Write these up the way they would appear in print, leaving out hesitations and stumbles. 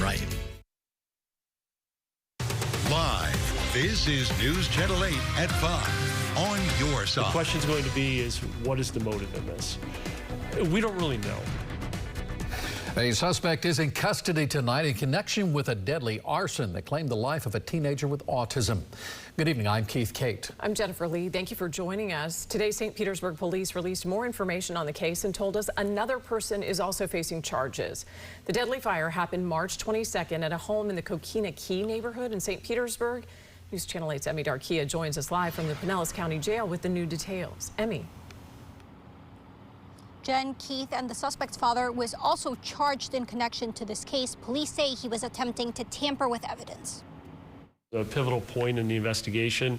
right. Live, this is News Channel 8 at 5 on your side. The question's going to be is, what is the motive in this? We don't really know. A suspect is in custody tonight in connection with a deadly arson that claimed the life of a teenager with autism. Good evening, I'm Keith Kate. I'm Jennifer Lee. Thank you for joining us. Today, St. Petersburg police released more information on the case and told us another person is also facing charges. The deadly fire happened March 22nd at a home in the Coquina Key neighborhood in St. Petersburg. News Channel 8's Emmy Darkia joins us live from the Pinellas County Jail with the new details. Emmy. Jen, Keith, and the suspect's father was also charged in connection to this case. Police say he was attempting to tamper with evidence. A pivotal point in the investigation,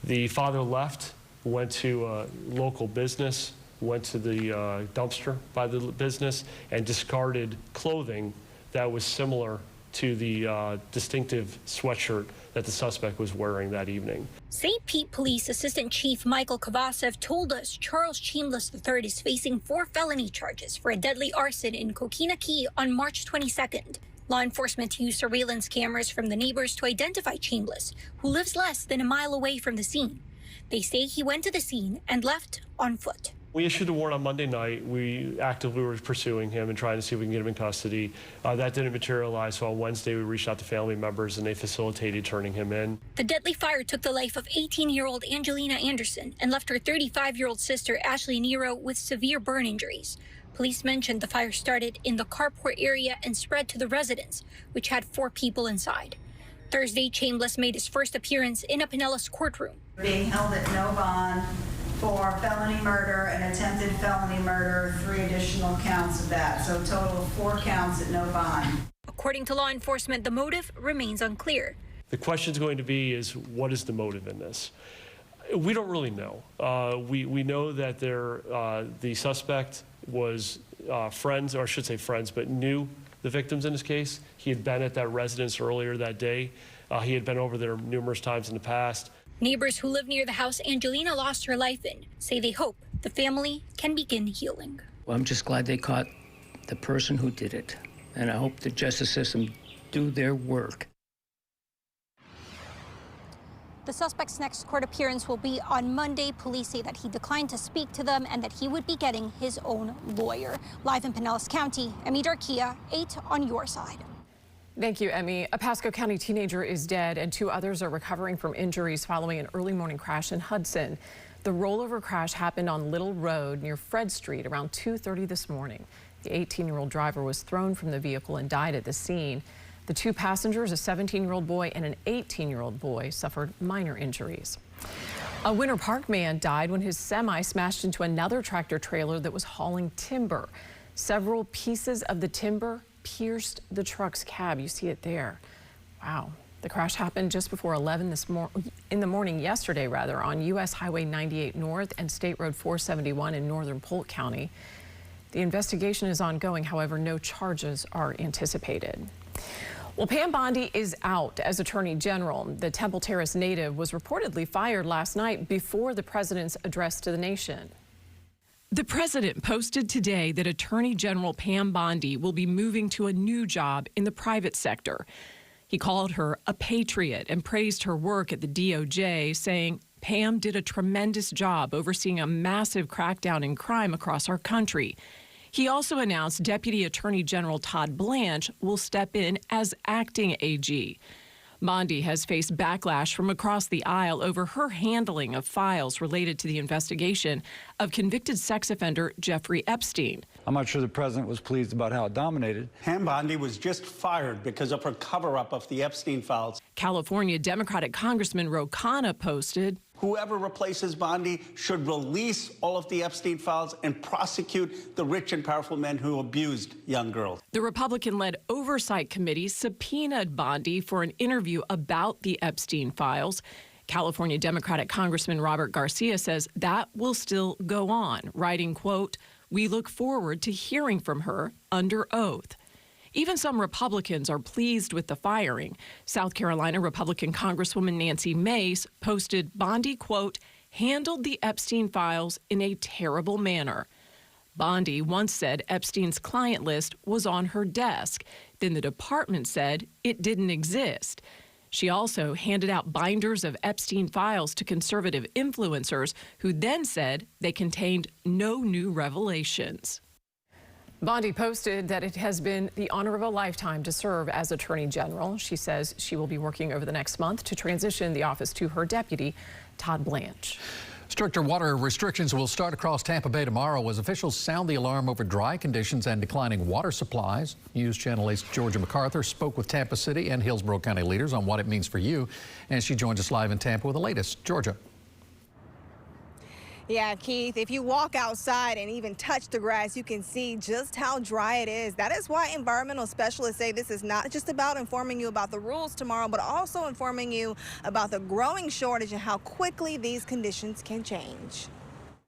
the father left, went to a local business, went to the dumpster by the business, and discarded clothing that was similar to the distinctive sweatshirt that the suspect was wearing that evening. St. Pete Police Assistant Chief Michael Kovacev told us Charles Chambliss III is facing 4 felony charges for a deadly arson in Coquina Key on March 22nd. Law enforcement used surveillance cameras from the neighbors to identify Chambliss, who lives less than a mile away from the scene. They say he went to the scene and left on foot. We issued a warrant on Monday night. We actively were pursuing him and trying to see if we can get him in custody. That didn't materialize, so on Wednesday we reached out to family members and they facilitated turning him in. The deadly fire took the life of 18-year-old Angelina Anderson and left her 35-year-old sister Ashley Nero with severe burn injuries. Police mentioned the fire started in the carport area and spread to the residence, which had 4 people inside. Thursday, Chambliss made his first appearance in a Pinellas courtroom. Being held at no bond for felony murder and attempted felony murder, 3 additional counts of that. So a total of 4 counts at no bond. According to law enforcement, the motive remains unclear. The question's going to be is, what is the motive in this? We don't really know. We know that the suspect was friends, or I should say friends, but knew the victims in this case. He had been at that residence earlier that day. He had been over there numerous times in the past. Neighbors who live near the house Angelina lost her life in say they hope the family can begin healing. Well, I'm just glad they caught the person who did it, and I hope the justice system do their work. The suspect's next court appearance will be on Monday. Police say that he declined to speak to them and that he would be getting his own lawyer. Live in Pinellas County, Emmy Darkia, 8 on your side. Thank you, Emmy. A Pasco County teenager is dead and 2 others are recovering from injuries following an early morning crash in Hudson. The rollover crash happened on Little Road near Fred Street around 2:30 this morning. The 18-year-old driver was thrown from the vehicle and died at the scene. The 2 passengers, a 17-year-old boy and an 18-year-old boy, suffered minor injuries. A Winter Park man died when his semi smashed into another tractor trailer that was hauling timber. Several pieces of the timber pierced the truck's cab. You see it there. Wow. The crash happened just before 11 in the morning yesterday, on U.S. Highway 98 North and State Road 471 in northern Polk County. The investigation is ongoing. However, no charges are anticipated. Well, Pam Bondi is out as Attorney General. The Temple Terrace native was reportedly fired last night before the president's address to the nation. The president posted today that Attorney General Pam Bondi will be moving to a new job in the private sector. He called her a patriot and praised her work at the DOJ, saying Pam did a tremendous job overseeing a massive crackdown in crime across our country. He also announced Deputy Attorney General Todd Blanche will step in as acting AG. Bondi has faced backlash from across the aisle over her handling of files related to the investigation of convicted sex offender Jeffrey Epstein. I'm not sure the president was pleased about how it dominated. Pam Bondi was just fired because of her cover-up of the Epstein files. California Democratic Congressman Ro Khanna posted, "Whoever replaces Bondi should release all of the Epstein files and prosecute the rich and powerful men who abused young girls." The Republican-led Oversight Committee subpoenaed Bondi for an interview about the Epstein files. California Democratic Congressman Robert Garcia says that will still go on, writing, quote, "We look forward to hearing from her under oath." Even some Republicans are pleased with the firing. South Carolina Republican Congresswoman Nancy Mace posted Bondi, quote, "handled the Epstein files in a terrible manner." Bondi once said Epstein's client list was on her desk. Then the department said it didn't exist. She also handed out binders of Epstein files to conservative influencers who then said they contained no new revelations. Bondi posted that it has been the honor of a lifetime to serve as Attorney General. She says she will be working over the next month to transition the office to her deputy, Todd Blanche. Stricter water restrictions will start across Tampa Bay tomorrow as officials sound the alarm over dry conditions and declining water supplies. News Channel 8's Georgia MacArthur spoke with Tampa City and Hillsborough County leaders on what it means for you, and she joins us live in Tampa with the latest. Georgia. Yeah, Keith, if you walk outside and even touch the grass, you can see just how dry it is. That is why environmental specialists say this is not just about informing you about the rules tomorrow, but also informing you about the growing shortage and how quickly these conditions can change.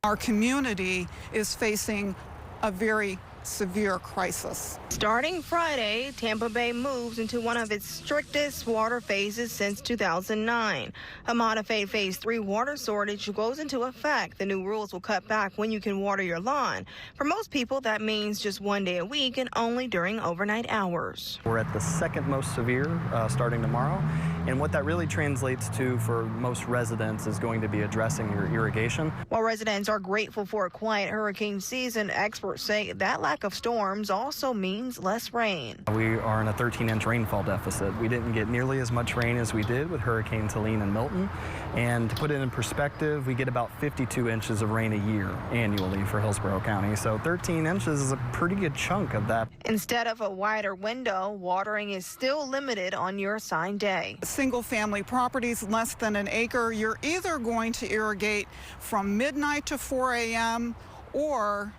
Our community is facing a very severe crisis. Starting Friday, Tampa Bay moves into one of its strictest water phases since 2009. A modified Phase 3 water shortage goes into effect. The new rules will cut back when you can water your lawn. For most people, that means just 1 day a week and only during overnight hours. We're at the second most severe starting tomorrow, and what that really translates to for most residents is going to be addressing your irrigation. While residents are grateful for a quiet hurricane season, experts say that lack of storms also means less rain. We are in a 13-inch rainfall deficit. We didn't get nearly as much rain as we did with Hurricanes Helene and Milton. And to put it in perspective, we get about 52 inches of rain a year annually for Hillsborough County. So 13 inches is a pretty good chunk of that. Instead of a wider window, watering is still limited on your assigned day. Single-family properties less than an acre, you're either going to irrigate from midnight to 4 a.m. or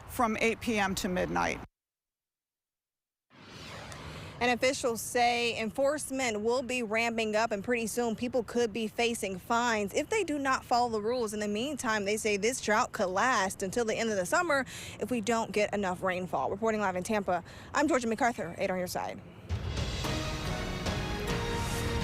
from 8 p.m. to midnight. And officials say enforcement will be ramping up, and pretty soon people could be facing fines if they do not follow the rules. In the meantime, they say this drought could last until the end of the summer if we don't get enough rainfall. Reporting live in Tampa, I'm Georgia MacArthur, 8 on your side.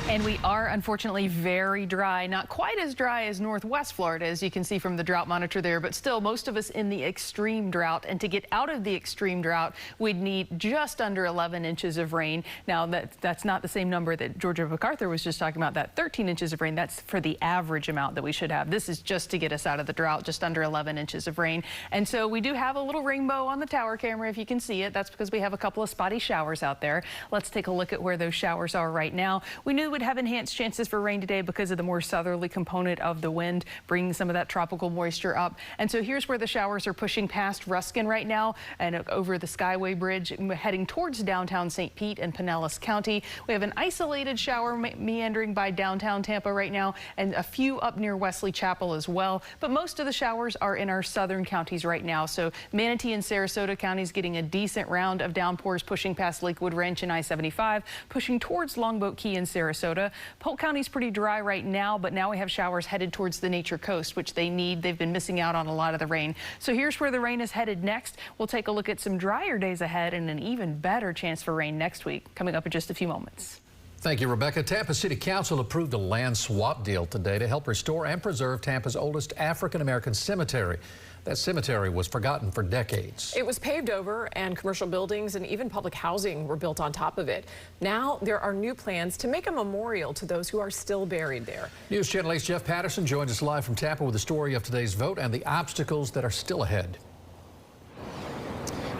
And we are unfortunately very dry, not quite as dry as Northwest Florida, as you can see from the drought monitor there, but still most of us in the extreme drought. And to get out of the extreme drought, we'd need just under 11 inches of rain. Now that's not the same number that Georgia MacArthur was just talking about, that 13 inches of rain. That's for the average amount that we should have. This is just to get us out of the drought, just under 11 inches of rain. And so we do have a little rainbow on the tower camera if you can see it. That's because we have a couple of spotty showers out there. Let's take a look at where those showers are right now. We knew we'd have enhanced chances for rain today because of the more southerly component of the wind, bringing some of that tropical moisture up. And so here's where the showers are pushing past Ruskin right now and over the Skyway Bridge, heading towards downtown St. Pete and Pinellas County. We have an isolated shower meandering by downtown Tampa right now, and a few up near Wesley Chapel as well. But most of the showers are in our southern counties right now. So Manatee and Sarasota counties getting a decent round of downpours, pushing past Lakewood Ranch and I-75, pushing towards Longboat Key and Sarasota. Polk County's pretty dry right now, but now we have showers headed towards the Nature Coast, which they need. They've been missing out on a lot of the rain. So here's where the rain is headed next. We'll take a look at some drier days ahead and an even better chance for rain next week, coming up in just a few moments. Thank you, Rebecca. Tampa City Council approved a land swap deal today to help restore and preserve Tampa's oldest African-American cemetery. That cemetery was forgotten for decades. It was paved over, and commercial buildings and even public housing were built on top of it. Now there are new plans to make a memorial to those who are still buried there. News Channel 8's Jeff Patterson joins us live from Tampa with the story of today's vote and the obstacles that are still ahead.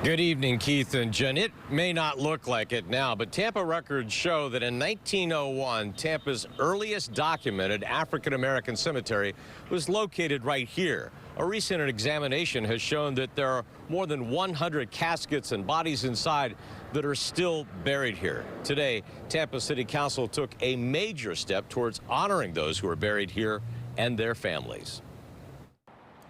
Good evening, Keith and Jen. It may not look like it now, but Tampa records show that in 1901, Tampa's earliest documented African-American cemetery was located right here. A recent examination has shown that there are more than 100 caskets and bodies inside that are still buried here. Today, Tampa City Council took a major step towards honoring those who are buried here and their families.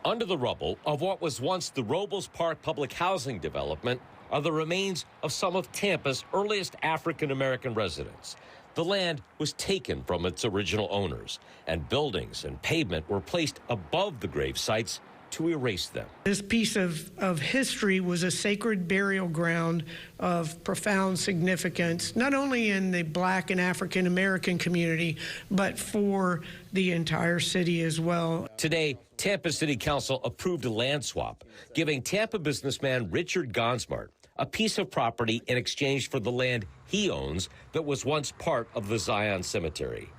Under the rubble of what was once the Robles Park public housing development are the remains of some of Tampa's earliest African-American residents. The land was taken from its original owners, and buildings and pavement were placed above the grave sites to erase them. This piece of history was a sacred burial ground of profound significance, not only in the Black and African American community, but for the entire city as well. Today, Tampa City Council approved a land swap, giving Tampa businessman Richard Gonsmart a piece of property in exchange for the land he owns that was once part of the Zion Cemetery.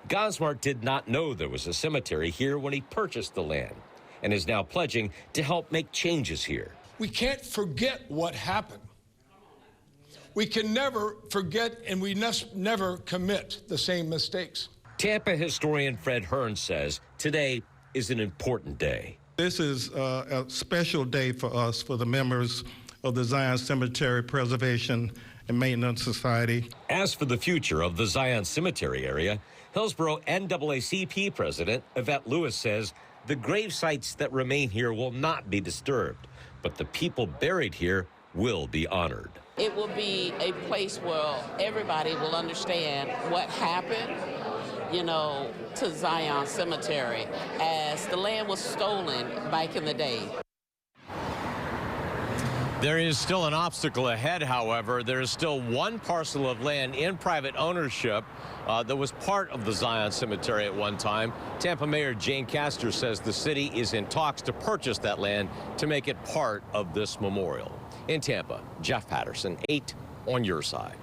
Gosmart did not know there was a cemetery here when he purchased the land and is now pledging to help make changes here. We can't forget what happened. We can never forget, and we must never commit the same mistakes. Tampa historian Fred Hearn says today is an important day. This is a special day for us, for the members of the Zion Cemetery Preservation and Maintenance Society. As for the future of the Zion Cemetery area, Hillsborough NAACP President Yvette Lewis says the grave sites that remain here will not be disturbed, but the people buried here will be honored. It will be a place where everybody will understand what happened, to Zion Cemetery, as the land was stolen back in the day. There is still an obstacle ahead, however. There is still one parcel of land in private ownership that was part of the Zion Cemetery at one time. Tampa Mayor Jane Castor says the city is in talks to purchase that land to make it part of this memorial. In Tampa, Jeff Patterson, 8 on your side.